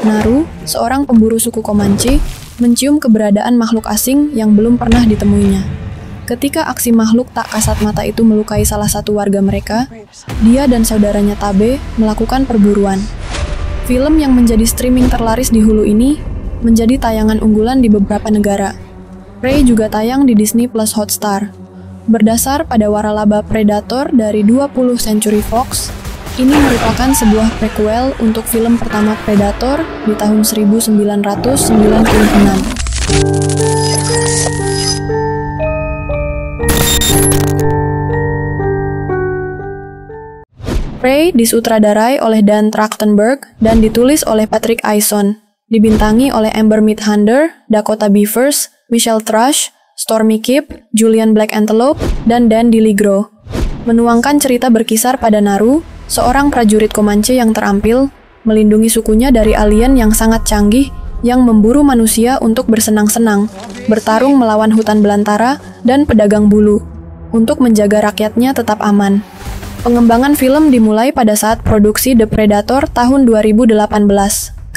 Naru, seorang pemburu suku Comanche, mencium keberadaan makhluk asing yang belum pernah ditemuinya. Ketika aksi makhluk tak kasat mata itu melukai salah satu warga mereka, dia dan saudaranya Tabe melakukan perburuan. Film yang menjadi streaming terlaris di Hulu ini menjadi tayangan unggulan di beberapa negara. Prey juga tayang di Disney Plus Hotstar. Berdasar pada waralaba Predator dari 20th Century Fox, ini merupakan sebuah prequel untuk film pertama Predator di tahun 1996. Prey disutradarai oleh Dan Trachtenberg dan ditulis oleh Patrick Eison, dibintangi oleh Amber Midthunder, Dakota Beavers, Michelle Thrush, Stormy Kipp, Julian Black Antelope, dan Dan DeLiegro. Menuangkan cerita berkisar pada Naru, seorang prajurit Comanche yang terampil, melindungi sukunya dari alien yang sangat canggih yang memburu manusia untuk bersenang-senang, bertarung melawan hutan belantara dan pedagang bulu, untuk menjaga rakyatnya tetap aman. Pengembangan film dimulai pada saat produksi The Predator tahun 2018,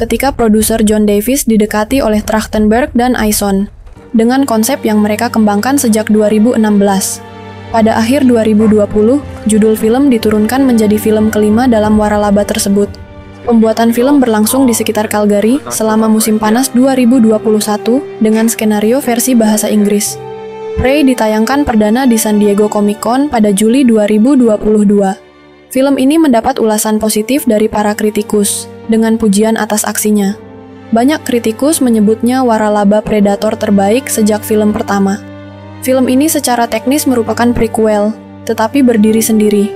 ketika produser John Davis didekati oleh Trachtenberg dan Eison, dengan konsep yang mereka kembangkan sejak 2016. Pada akhir 2020, judul film diturunkan menjadi film kelima dalam waralaba tersebut. Pembuatan film berlangsung di sekitar Calgary selama musim panas 2021 dengan skenario versi bahasa Inggris. Prey ditayangkan perdana di San Diego Comic-Con pada Juli 2022. Film ini mendapat ulasan positif dari para kritikus, dengan pujian atas aksinya. Banyak kritikus menyebutnya waralaba Predator terbaik sejak film pertama. Film ini secara teknis merupakan prequel, tetapi berdiri sendiri.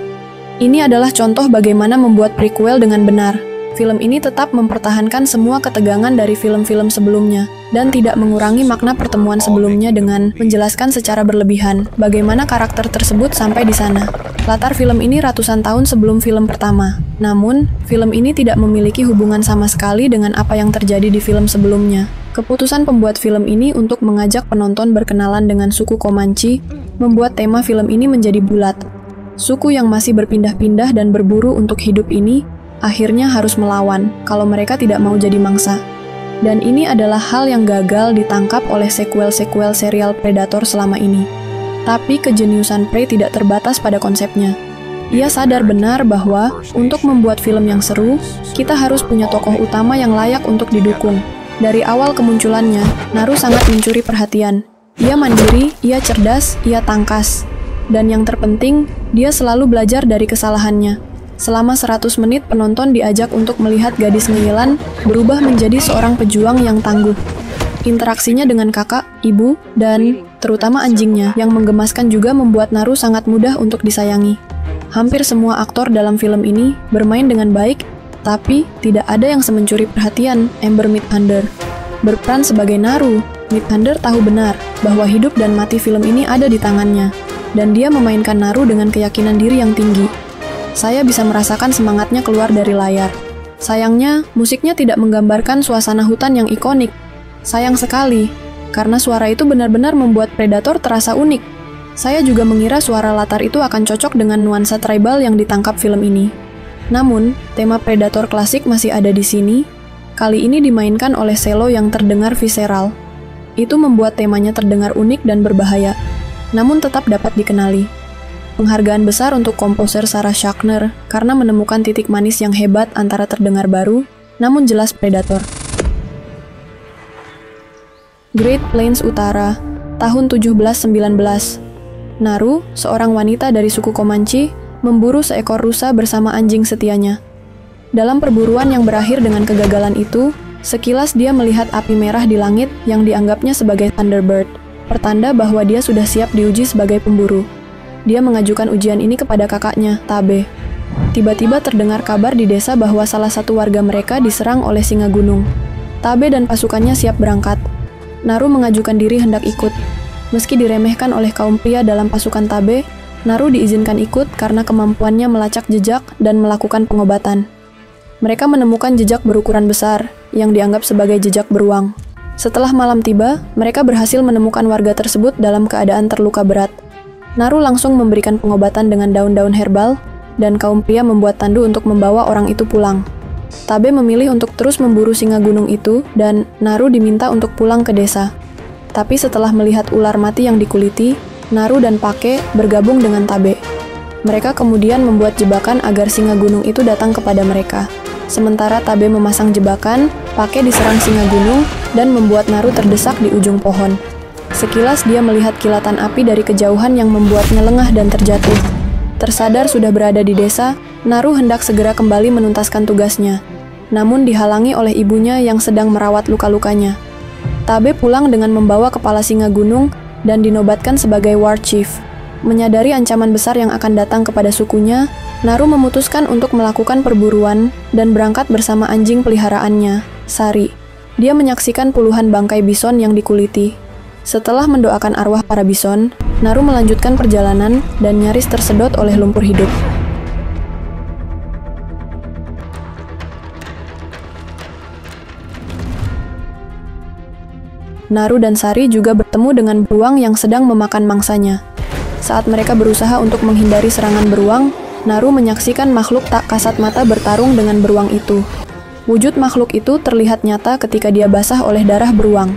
Ini adalah contoh bagaimana membuat prequel dengan benar. Film ini tetap mempertahankan semua ketegangan dari film-film sebelumnya, dan tidak mengurangi makna pertemuan sebelumnya dengan menjelaskan secara berlebihan bagaimana karakter tersebut sampai di sana. Latar film ini ratusan tahun sebelum film pertama. Namun, film ini tidak memiliki hubungan sama sekali dengan apa yang terjadi di film sebelumnya. Keputusan pembuat film ini untuk mengajak penonton berkenalan dengan suku Comanche membuat tema film ini menjadi bulat. Suku yang masih berpindah-pindah dan berburu untuk hidup ini akhirnya harus melawan kalau mereka tidak mau jadi mangsa. Dan ini adalah hal yang gagal ditangkap oleh sequel-sequel serial Predator selama ini. Tapi kejeniusan Prey tidak terbatas pada konsepnya. Ia sadar benar bahwa untuk membuat film yang seru, kita harus punya tokoh utama yang layak untuk didukung. Dari awal kemunculannya, Naru sangat mencuri perhatian. Ia mandiri, ia cerdas, ia tangkas. Dan yang terpenting, dia selalu belajar dari kesalahannya. Selama 100 menit, penonton diajak untuk melihat gadis ngeyelan berubah menjadi seorang pejuang yang tangguh. Interaksinya dengan kakak, ibu, dan terutama anjingnya yang menggemaskan juga membuat Naru sangat mudah untuk disayangi. Hampir semua aktor dalam film ini bermain dengan baik, tapi tidak ada yang semencuri perhatian Amber Midthunder. Berperan sebagai Naru, Midthunder tahu benar bahwa hidup dan mati film ini ada di tangannya, dan dia memainkan Naru dengan keyakinan diri yang tinggi. Saya bisa merasakan semangatnya keluar dari layar. Sayangnya, musiknya tidak menggambarkan suasana hutan yang ikonik. Sayang sekali, karena suara itu benar-benar membuat Predator terasa unik. Saya juga mengira suara latar itu akan cocok dengan nuansa tribal yang ditangkap film ini. Namun, tema Predator klasik masih ada di sini. Kali ini dimainkan oleh selo yang terdengar visceral. Itu membuat temanya terdengar unik dan berbahaya, namun tetap dapat dikenali. Penghargaan besar untuk komposer Sarah Schachner karena menemukan titik manis yang hebat antara terdengar baru, namun jelas Predator. Great Plains Utara, tahun 1719. Naru, seorang wanita dari suku Comanche, memburu seekor rusa bersama anjing setianya. Dalam perburuan yang berakhir dengan kegagalan itu, sekilas dia melihat api merah di langit yang dianggapnya sebagai Thunderbird, pertanda bahwa dia sudah siap diuji sebagai pemburu. Dia mengajukan ujian ini kepada kakaknya, Tabe. Tiba-tiba terdengar kabar di desa bahwa salah satu warga mereka diserang oleh singa gunung. Tabe dan pasukannya siap berangkat. Naru mengajukan diri hendak ikut. Meski diremehkan oleh kaum pria dalam pasukan Tabe, Naru diizinkan ikut karena kemampuannya melacak jejak dan melakukan pengobatan. Mereka menemukan jejak berukuran besar, yang dianggap sebagai jejak beruang. Setelah malam tiba, mereka berhasil menemukan warga tersebut dalam keadaan terluka berat. Naru langsung memberikan pengobatan dengan daun-daun herbal, dan kaum pria membuat tandu untuk membawa orang itu pulang. Tabe memilih untuk terus memburu singa gunung itu dan Naru diminta untuk pulang ke desa. Tapi setelah melihat ular mati yang dikuliti, Naru dan Pake bergabung dengan Tabe. Mereka kemudian membuat jebakan agar singa gunung itu datang kepada mereka. Sementara Tabe memasang jebakan, Pake diserang singa gunung dan membuat Naru terdesak di ujung pohon. Sekilas dia melihat kilatan api dari kejauhan yang membuatnya lengah dan terjatuh. Tersadar sudah berada di desa, Naru hendak segera kembali menuntaskan tugasnya. Namun dihalangi oleh ibunya yang sedang merawat luka-lukanya. Tabe pulang dengan membawa kepala singa gunung dan dinobatkan sebagai war chief. Menyadari ancaman besar yang akan datang kepada sukunya, Naru memutuskan untuk melakukan perburuan dan berangkat bersama anjing peliharaannya, Sari. Dia menyaksikan puluhan bangkai bison yang dikuliti. Setelah mendoakan arwah para bison, Naru melanjutkan perjalanan dan nyaris tersedot oleh lumpur hidup. Naru dan Sari juga bertemu dengan beruang yang sedang memakan mangsanya. Saat mereka berusaha untuk menghindari serangan beruang, Naru menyaksikan makhluk tak kasat mata bertarung dengan beruang itu. Wujud makhluk itu terlihat nyata ketika dia basah oleh darah beruang.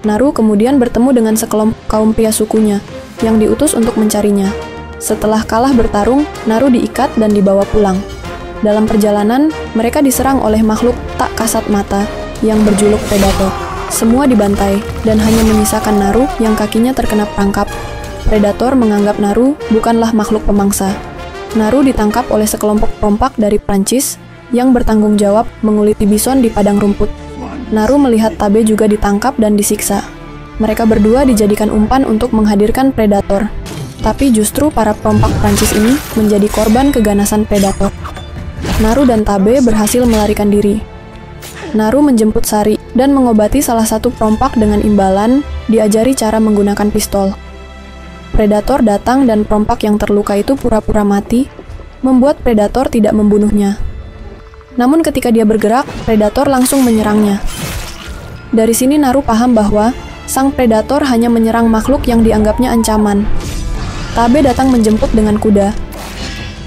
Naru kemudian bertemu dengan sekelompok kaum pria sukunya, yang diutus untuk mencarinya. Setelah kalah bertarung, Naru diikat dan dibawa pulang. Dalam perjalanan, mereka diserang oleh makhluk tak kasat mata yang berjuluk Predator. Semua dibantai, dan hanya menyisakan Naru yang kakinya terkena perangkap. Predator menganggap Naru bukanlah makhluk pemangsa. Naru ditangkap oleh sekelompok perompak dari Prancis yang bertanggung jawab menguliti bison di padang rumput. Naru melihat Tabe juga ditangkap dan disiksa. Mereka berdua dijadikan umpan untuk menghadirkan Predator. Tapi justru para perompak Prancis ini menjadi korban keganasan Predator. Naru dan Tabe berhasil melarikan diri. Naru menjemput Sari dan mengobati salah satu perompak dengan imbalan, diajari cara menggunakan pistol. Predator datang dan perompak yang terluka itu pura-pura mati, membuat Predator tidak membunuhnya. Namun ketika dia bergerak, Predator langsung menyerangnya. Dari sini Naru paham bahwa sang Predator hanya menyerang makhluk yang dianggapnya ancaman. Tabe datang menjemput dengan kuda.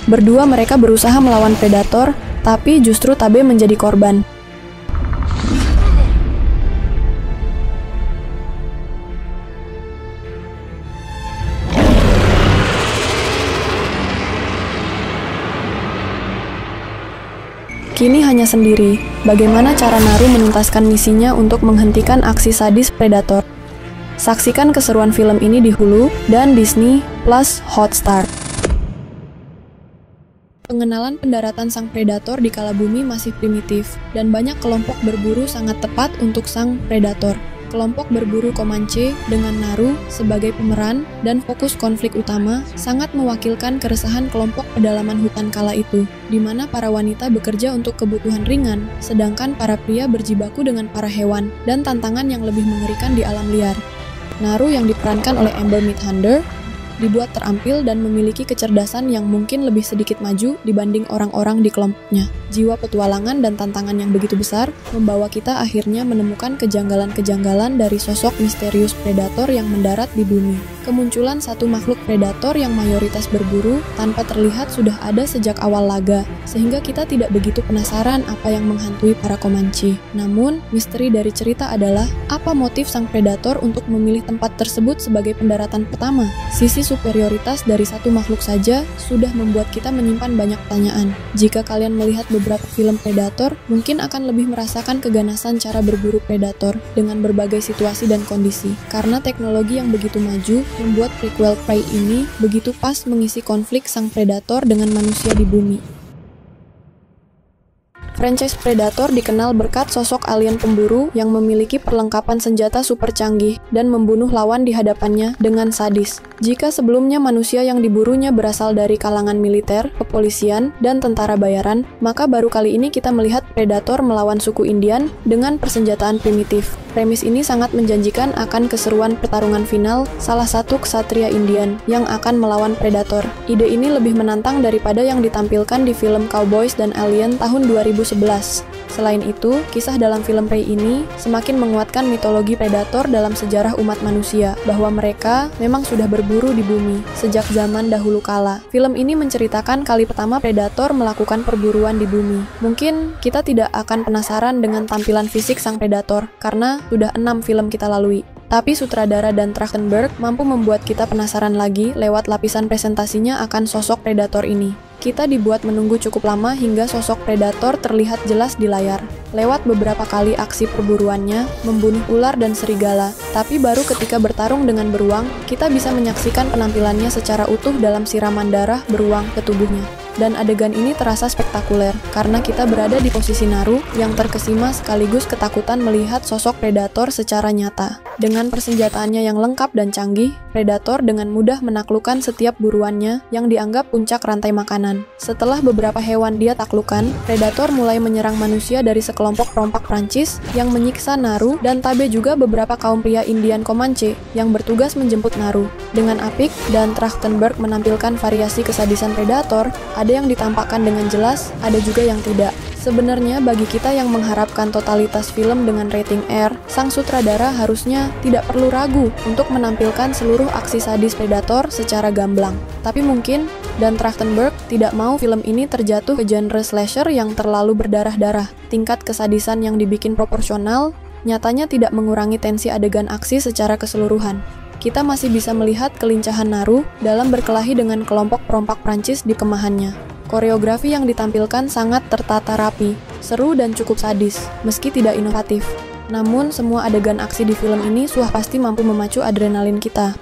Berdua mereka berusaha melawan Predator, tapi justru Tabe menjadi korban. Kini hanya sendiri, bagaimana cara Naru menuntaskan misinya untuk menghentikan aksi sadis Predator. Saksikan keseruan film ini di Hulu dan Disney Plus Hotstar. Pengenalan pendaratan sang Predator di kala bumi masih primitif, dan banyak kelompok berburu sangat tepat untuk sang Predator. Kelompok berburu Comanche dengan Naru sebagai pemeran dan fokus konflik utama sangat mewakilkan keresahan kelompok pedalaman hutan kala itu, di mana para wanita bekerja untuk kebutuhan ringan, sedangkan para pria berjibaku dengan para hewan dan tantangan yang lebih mengerikan di alam liar. Naru yang diperankan oleh Amber Midthunder dibuat terampil dan memiliki kecerdasan yang mungkin lebih sedikit maju dibanding orang-orang di kelompoknya. Jiwa petualangan dan tantangan yang begitu besar membawa kita akhirnya menemukan kejanggalan-kejanggalan dari sosok misterius predator yang mendarat di bumi. Kemunculan satu makhluk predator yang mayoritas berburu tanpa terlihat sudah ada sejak awal laga, sehingga kita tidak begitu penasaran apa yang menghantui para Comanche. Namun, misteri dari cerita adalah apa motif sang predator untuk memilih tempat tersebut sebagai pendaratan pertama. Sisi superioritas dari satu makhluk saja sudah membuat kita menyimpan banyak pertanyaan. Jika kalian melihat beberapa film predator, mungkin akan lebih merasakan keganasan cara berburu predator dengan berbagai situasi dan kondisi. Karena teknologi yang begitu maju, membuat prequel Prey ini begitu pas mengisi konflik sang predator dengan manusia di bumi. Franchise Predator dikenal berkat sosok alien pemburu yang memiliki perlengkapan senjata super canggih dan membunuh lawan di hadapannya dengan sadis. Jika sebelumnya manusia yang diburunya berasal dari kalangan militer, kepolisian, dan tentara bayaran, maka baru kali ini kita melihat Predator melawan suku Indian dengan persenjataan primitif. Premis ini sangat menjanjikan akan keseruan pertarungan final salah satu ksatria Indian yang akan melawan Predator. Ide ini lebih menantang daripada yang ditampilkan di film Cowboys dan Alien tahun 2011. Selain itu, kisah dalam film Prey ini semakin menguatkan mitologi predator dalam sejarah umat manusia, bahwa mereka memang sudah berburu di bumi sejak zaman dahulu kala. Film ini menceritakan kali pertama predator melakukan perburuan di bumi. Mungkin kita tidak akan penasaran dengan tampilan fisik sang predator, karena sudah 6 film kita lalui. Tapi sutradara Dan Trachtenberg mampu membuat kita penasaran lagi lewat lapisan presentasinya akan sosok predator ini. Kita dibuat menunggu cukup lama hingga sosok predator terlihat jelas di layar. Lewat beberapa kali aksi perburuannya, membunuh ular dan serigala. Tapi baru ketika bertarung dengan beruang, kita bisa menyaksikan penampilannya secara utuh dalam siraman darah beruang ke tubuhnya. Dan adegan ini terasa spektakuler, karena kita berada di posisi Naru yang terkesima sekaligus ketakutan melihat sosok predator secara nyata. Dengan persenjataannya yang lengkap dan canggih, predator dengan mudah menaklukkan setiap buruannya yang dianggap puncak rantai makanan. Setelah beberapa hewan dia taklukkan, predator mulai menyerang manusia dari sekelompok perompak Prancis yang menyiksa Naru, dan tabe juga beberapa kaum pria Indian Comanche yang bertugas menjemput Naru. Dengan apik, Dan Trachtenberg menampilkan variasi kesadisan predator. Ada yang ditampakkan dengan jelas, ada juga yang tidak. Sebenarnya bagi kita yang mengharapkan totalitas film dengan rating R, sang sutradara harusnya tidak perlu ragu untuk menampilkan seluruh aksi sadis predator secara gamblang. Tapi mungkin Dan Trachtenberg tidak mau film ini terjatuh ke genre slasher yang terlalu berdarah-darah. Tingkat kesadisan yang dibikin proporsional nyatanya tidak mengurangi tensi adegan aksi secara keseluruhan. Kita masih bisa melihat kelincahan Naru dalam berkelahi dengan kelompok perompak Prancis di kemahannya. Koreografi yang ditampilkan sangat tertata rapi, seru dan cukup sadis, meski tidak inovatif. Namun, semua adegan aksi di film ini suah pasti mampu memacu adrenalin kita.